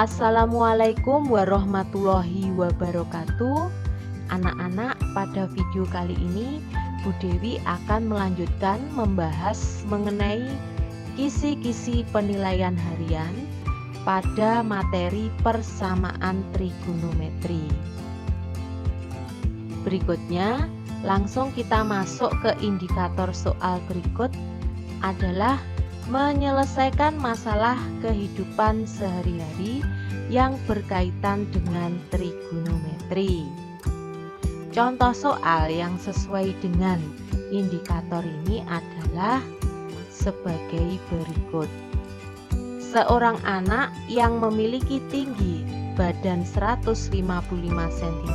Assalamualaikum warahmatullahi wabarakatuh. Anak-anak, pada video kali ini Bu Dewi akan melanjutkan membahas mengenai kisi-kisi penilaian harian pada materi persamaan trigonometri. Berikutnya, langsung kita masuk ke indikator soal berikut adalah menyelesaikan masalah kehidupan sehari-hari yang berkaitan dengan trigonometri. Contoh soal yang sesuai dengan indikator ini adalah sebagai berikut. Seorang anak yang memiliki tinggi badan 155 cm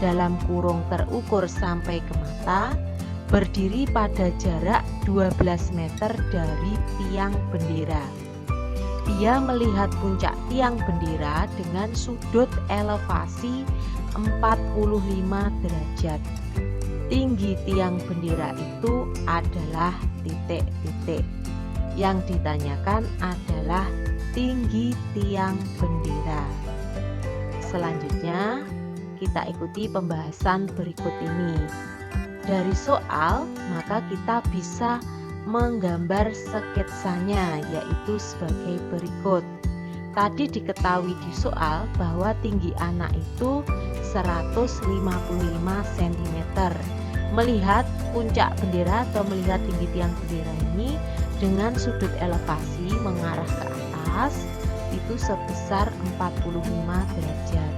dalam kurung terukur sampai ke mata berdiri pada jarak 12 meter dari tiang bendera. Dia melihat puncak tiang bendera dengan sudut elevasi 45 derajat. Tinggi tiang bendera itu adalah titik-titik. Yang ditanyakan adalah tinggi tiang bendera. Selanjutnya, kita ikuti pembahasan berikut ini. Dari soal, maka kita bisa menggambar sketsanya, yaitu sebagai berikut. Tadi diketahui di soal bahwa tinggi anak itu 155 cm. Melihat puncak bendera atau melihat tinggi tiang bendera ini dengan sudut elevasi mengarah ke atas itu sebesar 45 derajat.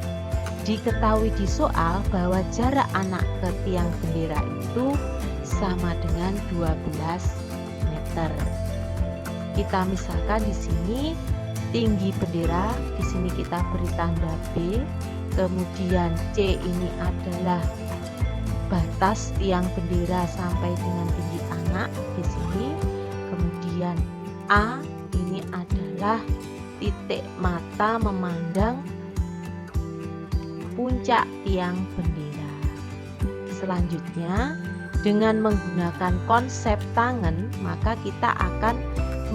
Diketahui di soal bahwa jarak anak ke tiang bendera itu sama dengan 12 meter. Kita misalkan di sini tinggi bendera, di sini kita beri tanda B, kemudian C ini adalah batas tiang bendera sampai dengan tinggi anak di sini, kemudian A ini adalah titik mata memandang puncak tiang bendera. Selanjutnya, dengan menggunakan konsep tangan, maka kita akan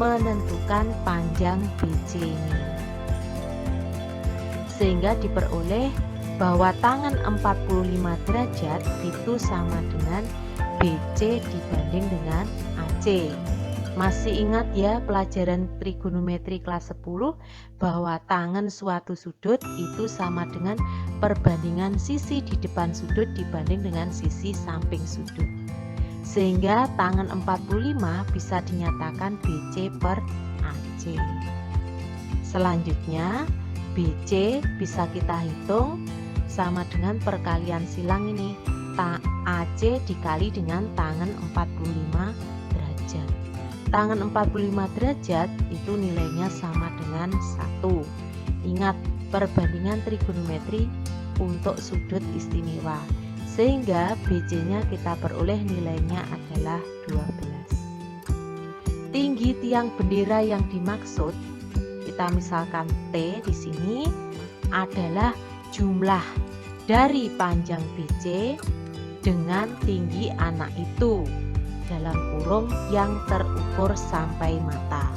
menentukan panjang BC ini. Sehingga diperoleh bahwa tangan 45 derajat itu sama dengan BC dibanding dengan AC. Masih ingat ya pelajaran trigonometri kelas 10 bahwa tangan suatu sudut itu sama dengan perbandingan sisi di depan sudut dibanding dengan sisi samping sudut. Sehingga tangan 45 bisa dinyatakan BC per AC. Selanjutnya BC bisa kita hitung sama dengan perkalian silang ini, AC dikali dengan tangan 45 derajat. Tangan 45 derajat itu nilainya sama dengan 1. Ingat, perbandingan trigonometri untuk sudut istimewa, sehingga BC-nya kita peroleh nilainya adalah 12. Tinggi tiang bendera yang dimaksud, kita misalkan T di sini adalah jumlah dari panjang BC dengan tinggi anak itu dalam kurung yang terukur sampai mata,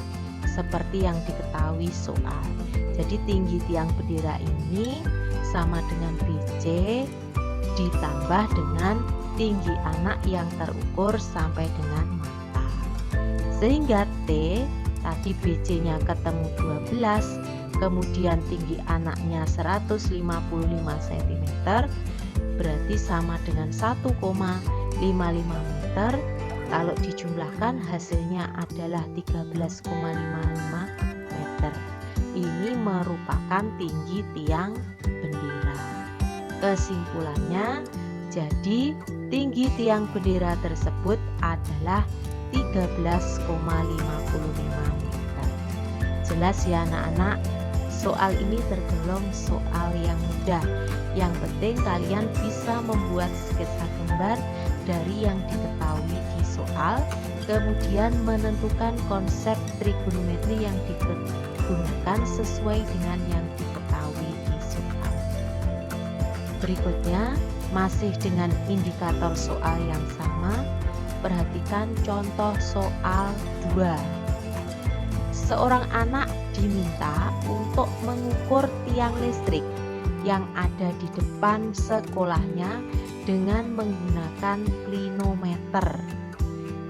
seperti yang diketahui soal. Jadi tinggi tiang bendera ini sama dengan BC ditambah dengan tinggi anak yang terukur sampai dengan mata. Sehingga T tadi BC-nya ketemu 12, kemudian tinggi anaknya 155 cm, berarti sama dengan 1,55 meter. Kalau dijumlahkan hasilnya adalah 13,55 meter. Ini merupakan tinggi tiang bendera. Kesimpulannya, jadi tinggi tiang bendera tersebut adalah 13,55 meter. Jelas ya anak-anak, soal ini tergolong soal yang mudah. Yang penting kalian bisa membuat sketsa gambar dari yang diketahui di soal, kemudian menentukan konsep trigonometri yang digunakan sesuai dengan yang diketahui di soal. Berikutnya, masih dengan indikator soal yang sama, perhatikan contoh soal 2. Seorang anak diminta untuk mengukur tiang listrik yang ada di depan sekolahnya dengan menggunakan klinometer.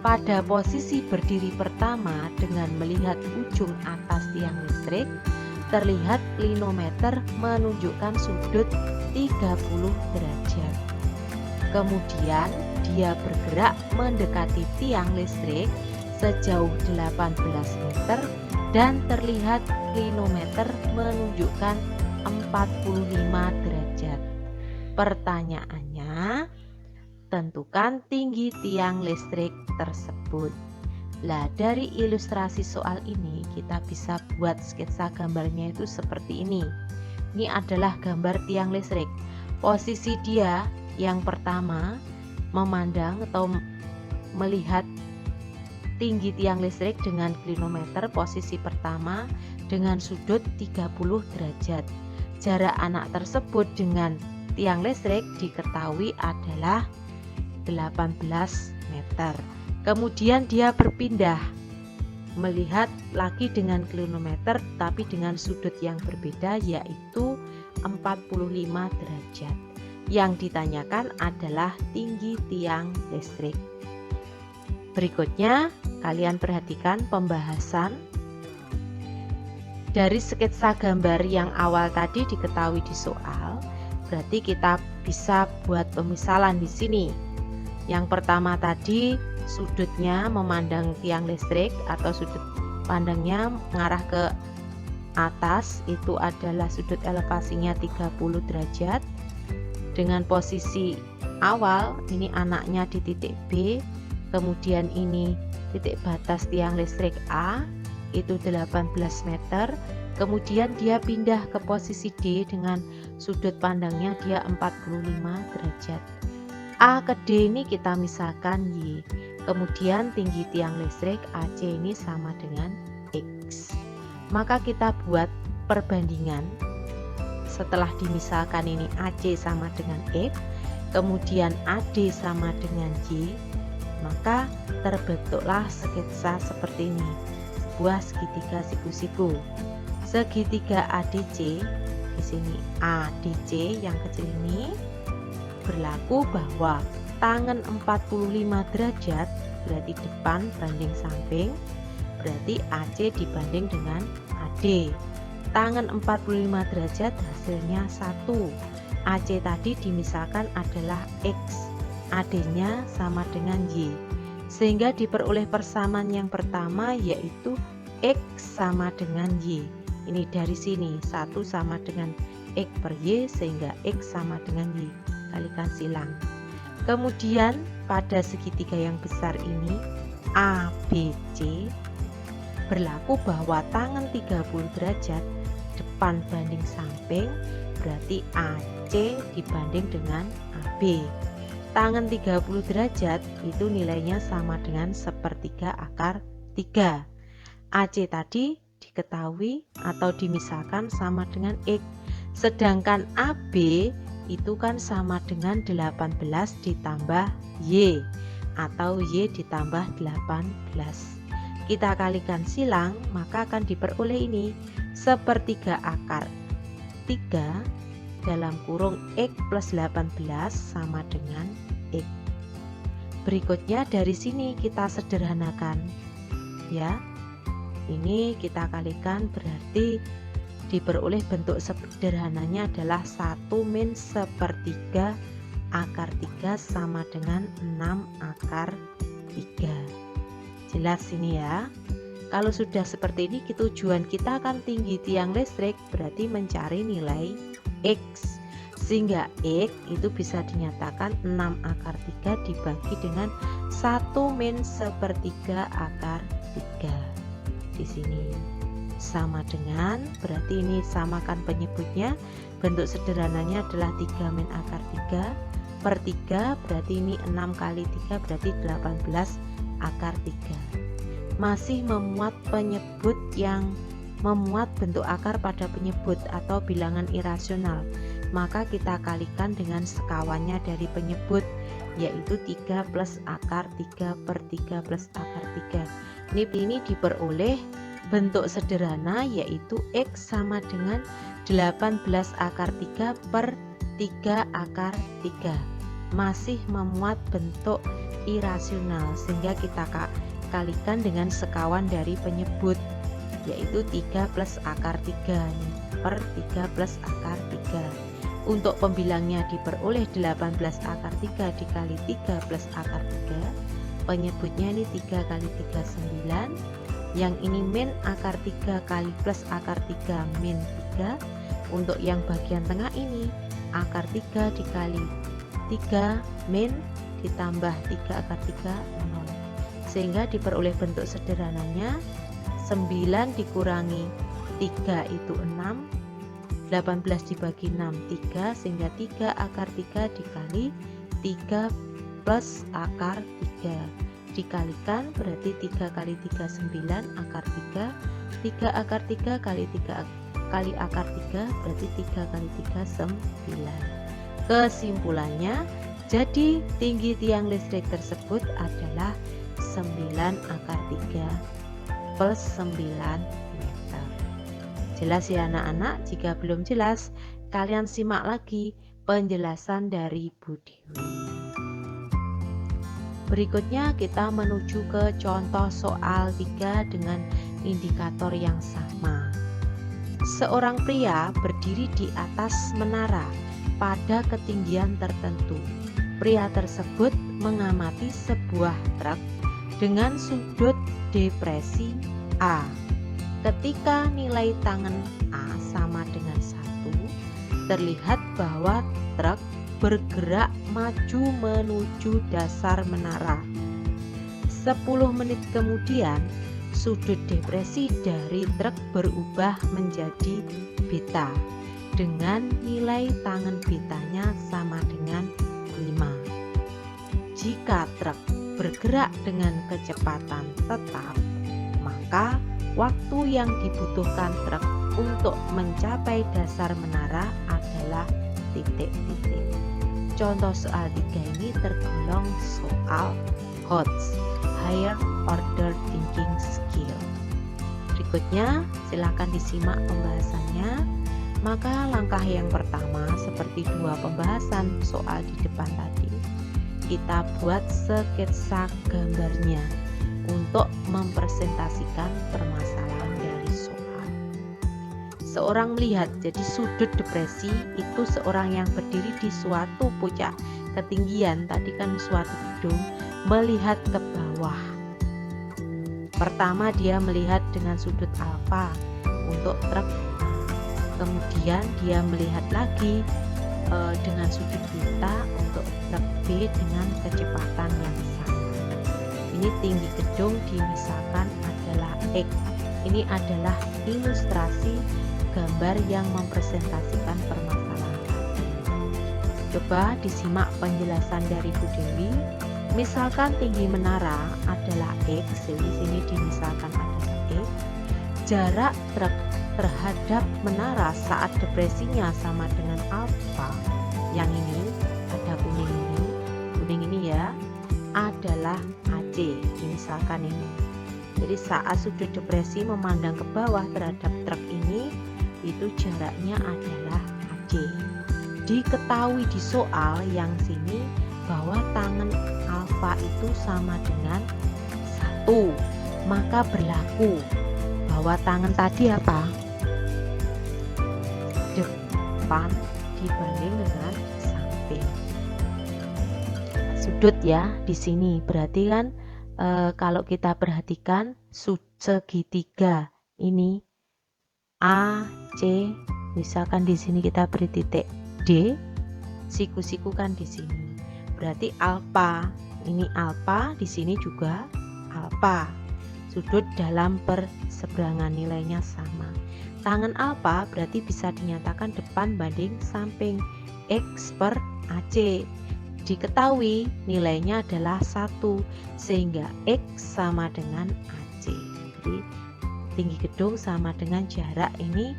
Pada posisi berdiri pertama dengan melihat ujung atas tiang listrik, terlihat klinometer menunjukkan sudut 30 derajat. Kemudian dia bergerak mendekati tiang listrik sejauh 18 meter dan terlihat klinometer menunjukkan 45 derajat. Pertanyaannya, tentukan tinggi tiang listrik tersebut. Lah, dari ilustrasi soal ini kita bisa buat sketsa gambarnya itu seperti ini. Ini adalah gambar tiang listrik. Posisi dia yang pertama memandang atau melihat tinggi tiang listrik dengan klinometer, posisi pertama dengan sudut 30 derajat. Jarak anak tersebut dengan tiang listrik diketahui adalah 18 meter. Kemudian dia berpindah melihat lagi dengan klinometer tapi dengan sudut yang berbeda, yaitu 45 derajat. Yang ditanyakan adalah tinggi tiang listrik. Berikutnya kalian perhatikan pembahasan. Dari sketsa gambar yang awal tadi diketahui di soal, berarti kita bisa buat pemisalan di sini. Yang pertama tadi sudutnya memandang tiang listrik atau sudut pandangnya mengarah ke atas, itu adalah sudut elevasinya 30 derajat. Dengan posisi awal ini anaknya di titik B, kemudian ini titik batas tiang listrik A, itu 18 meter. Kemudian dia pindah ke posisi D dengan sudut pandangnya dia 45 derajat. A ke D ini kita misalkan Y. Kemudian tinggi tiang listrik AC ini sama dengan X. Maka kita buat perbandingan. Setelah dimisalkan ini AC sama dengan X, kemudian AD sama dengan Y, maka terbentuklah sketsa seperti ini, sebuah segitiga siku-siku. Segitiga ADC, di sini ADC yang kecil ini, berlaku bahwa tangan 45 derajat berarti depan banding samping, berarti AC dibanding dengan AD. Tangan 45 derajat hasilnya 1. AC tadi dimisalkan adalah X, AD-nya sama dengan Y, sehingga diperoleh persamaan yang pertama yaitu X sama dengan Y. Ini dari sini 1 sama dengan X per Y, sehingga X sama dengan Y, kalikan silang. Kemudian pada segitiga yang besar ini ABC berlaku bahwa tangan 30 derajat depan banding samping, berarti AC dibanding dengan AB. Tangan 30 derajat itu nilainya sama dengan sepertiga akar 3. AC tadi diketahui atau dimisalkan sama dengan X, sedangkan AB itu kan sama dengan 18 ditambah Y atau Y ditambah 18. Kita kalikan silang, maka akan diperoleh ini sepertiga akar 3 dalam kurung X plus 18 sama dengan X. Berikutnya dari sini kita sederhanakan ya. Ini kita kalikan, berarti diperoleh bentuk sederhananya adalah 1 min sepertiga akar 3 sama dengan 6 akar 3. Jelas ini ya. Kalau sudah seperti ini, tujuan kita kan tinggi tiang listrik, berarti mencari nilai X, sehingga X itu bisa dinyatakan 6 akar 3 dibagi dengan 1 min sepertiga akar 3. Di sini sama dengan, berarti ini samakan penyebutnya, bentuk sederhananya adalah 3 min akar 3 per 3, berarti ini 6 kali 3 berarti 18 akar 3. Masih memuat penyebut yang memuat bentuk akar pada penyebut atau bilangan irasional, maka kita kalikan dengan sekawannya dari penyebut, yaitu 3 plus akar 3 per 3 plus akar 3. Ini diperoleh bentuk sederhana yaitu X sama dengan 18 akar 3 per 3 akar 3. Masih memuat bentuk irasional, sehingga kita kalikan dengan sekawan dari penyebut, yaitu 3 plus akar 3 per 3 plus akar 3. Untuk pembilangnya diperoleh 18 akar 3 dikali 3 plus akar 3. Penyebutnya ini 3 kali 3 9. Yang ini min akar 3 kali plus akar 3 min 3. Untuk yang bagian tengah ini akar 3 dikali 3 min ditambah 3 akar 3 0. Sehingga diperoleh bentuk sederhananya 9 dikurangi 3 itu 6, 18 dibagi 6 3, sehingga 3 akar 3 dikali 3 plus akar 3 dikalikan berarti 3 kali 3 9 akar 3, 3 akar 3 kali 3 kali akar 3 berarti 3 kali 3 9. Kesimpulannya, jadi tinggi tiang listrik tersebut adalah 9 akar 3 plus 9 meter. Jelas ya anak-anak? Jika belum jelas, kalian simak lagi penjelasan dari Bu Dewi. Berikutnya kita menuju ke contoh soal 3 dengan indikator yang sama. Seorang pria berdiri di atas menara pada ketinggian tertentu. Pria tersebut mengamati sebuah truk dengan sudut depresi A. Ketika nilai tangan A sama dengan 1, terlihat bahwa truk bergerak maju menuju dasar menara. 10 menit kemudian, sudut depresi dari truk berubah menjadi beta dengan nilai tangan betanya sama dengan 5. Jika truk bergerak dengan kecepatan tetap, maka waktu yang dibutuhkan truk untuk mencapai dasar menara adalah titik-titik. Contoh soal 3 ini tergolong soal HOTS, Higher Order Thinking Skill. Berikutnya silakan disimak pembahasannya. Maka langkah yang pertama, seperti dua pembahasan soal di depan tadi, kita buat sketsa gambarnya untuk mempresentasikan permasalahan dari soal. Seorang melihat, jadi sudut depresi itu seorang yang berdiri di suatu puncak ketinggian, tadi kan suatu gedung, melihat ke bawah. Pertama dia melihat dengan sudut alfa untuk truk, kemudian dia melihat lagi dengan sudut beta untuk truk B dengan kecepatan yang sama. Ini tinggi gedung dimisalkan adalah X. Ini adalah ilustrasi gambar yang mempresentasikan permasalahan. Coba disimak penjelasan dari Bu Dewi. Misalkan tinggi menara adalah X, jadi sini dimisalkan adalah X. Jarak truk terhadap menara saat depresinya sama dengan alfa, yang ini ada kuning ini ya, adalah AC, misalkan ini. Jadi saat sudut depresi memandang ke bawah terhadap truk ini, itu jaraknya adalah AC. Diketahui di soal yang sini bahwa tangan alfa itu sama dengan 1, maka berlaku bahwa tangan tadi apa? Depan dibanding dengan samping. Sudut ya di sini berarti kan kalau kita perhatikan segitiga ini A, C, misalkan di sini kita beri titik D, siku-siku kan di sini. Berarti alfa, ini alfa, di sini juga alfa. Sudut dalam perseberangan nilainya sama. Tangan alfa berarti bisa dinyatakan depan banding samping, X per AC. Diketahui nilainya adalah 1, sehingga X sama dengan AC. Jadi tinggi gedung sama dengan jarak ini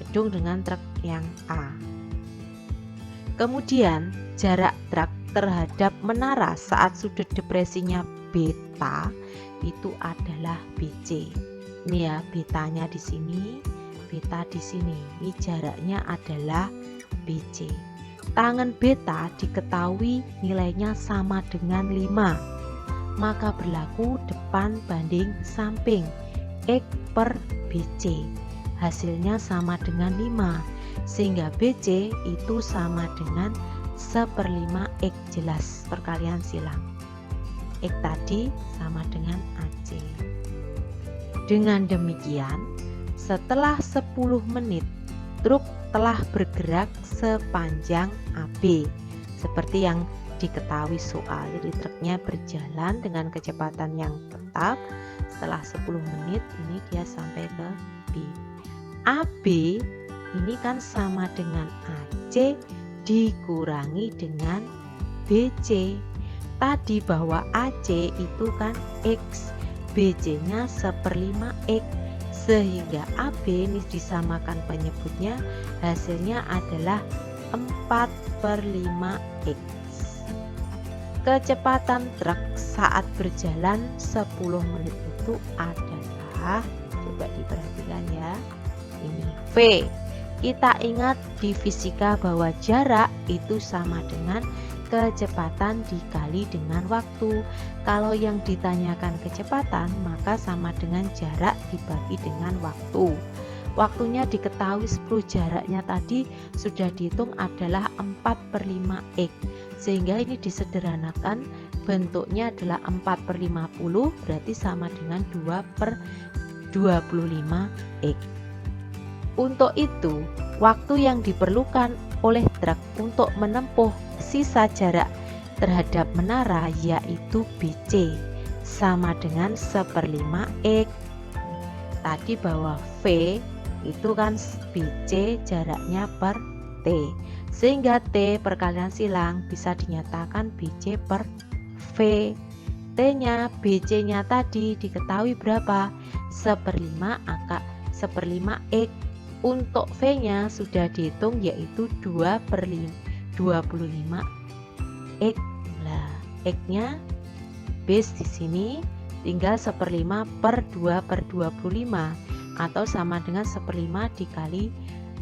gedung dengan truk yang A. Kemudian jarak truk terhadap menara saat sudut depresinya beta itu adalah BC. Ini ya, betanya di sini, beta di sini. Ini jaraknya adalah BC. Tangen beta diketahui nilainya sama dengan 5. Maka berlaku depan banding samping X per BC. Hasilnya sama dengan 5. Sehingga BC itu sama dengan 1/5 X. Jelas perkalian silang. X tadi sama dengan AC. Dengan demikian, setelah 10 menit, truk telah bergerak sepanjang AB. Seperti yang diketahui soal, jadi truknya berjalan dengan kecepatan yang tetap. Setelah 10 menit, ini dia sampai ke B. AB ini kan sama dengan AC dikurangi dengan BC. Tadi bahwa AC itu kan X, BC-nya 1/5 X, sehingga AB ini disamakan penyebutnya, hasilnya adalah 4/5 X. Kecepatan truk saat berjalan 10 menit itu adalah, coba diperhatikan ya, ini V. Kita ingat di fisika bahwa jarak itu sama dengan kecepatan dikali dengan waktu. Kalau yang ditanyakan kecepatan, maka sama dengan jarak dibagi dengan waktu. Waktunya diketahui 10, jaraknya tadi sudah dihitung adalah 4/5 X. Sehingga ini disederhanakan, bentuknya adalah 4/50, berarti sama dengan 2/25 X. Untuk itu, waktu yang diperlukan oleh truk untuk menempuh sisa jarak terhadap menara yaitu BC sama dengan 1/5 X. Tadi bahwa V itu kan BC jaraknya per T, sehingga T perkalian silang bisa dinyatakan BC per V. T-nya, BC-nya tadi diketahui berapa? 1/5 angka 1/5 X. Untuk V-nya sudah dihitung yaitu 2/25 X. Nah, X-nya base di sini tinggal 1/5 per 2/25 atau sama dengan 1/5 dikali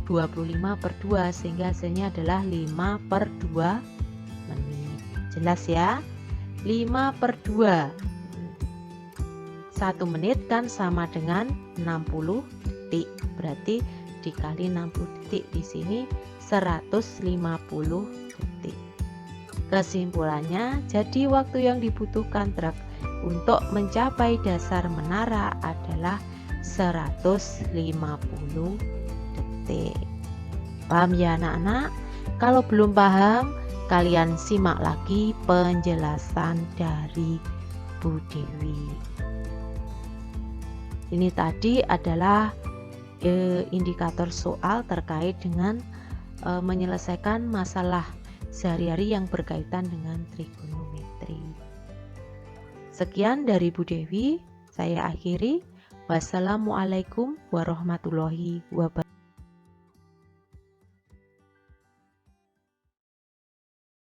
25 per 2, sehingga hasilnya adalah 5/2 menit. Jelas ya? 5/2. 1 menit kan sama dengan 60 detik. Berarti dikali 60 detik di sini 150 detik. Kesimpulannya, jadi waktu yang dibutuhkan truk untuk mencapai dasar menara adalah 150 detik. Paham ya anak-anak? Kalau belum paham, kalian simak lagi penjelasan dari Bu Dewi. Ini tadi adalah indikator soal terkait dengan menyelesaikan masalah sehari-hari yang berkaitan dengan trigonometri. Sekian dari Bu Dewi, saya akhiri. Wassalamualaikum warahmatullahi wabarakatuh.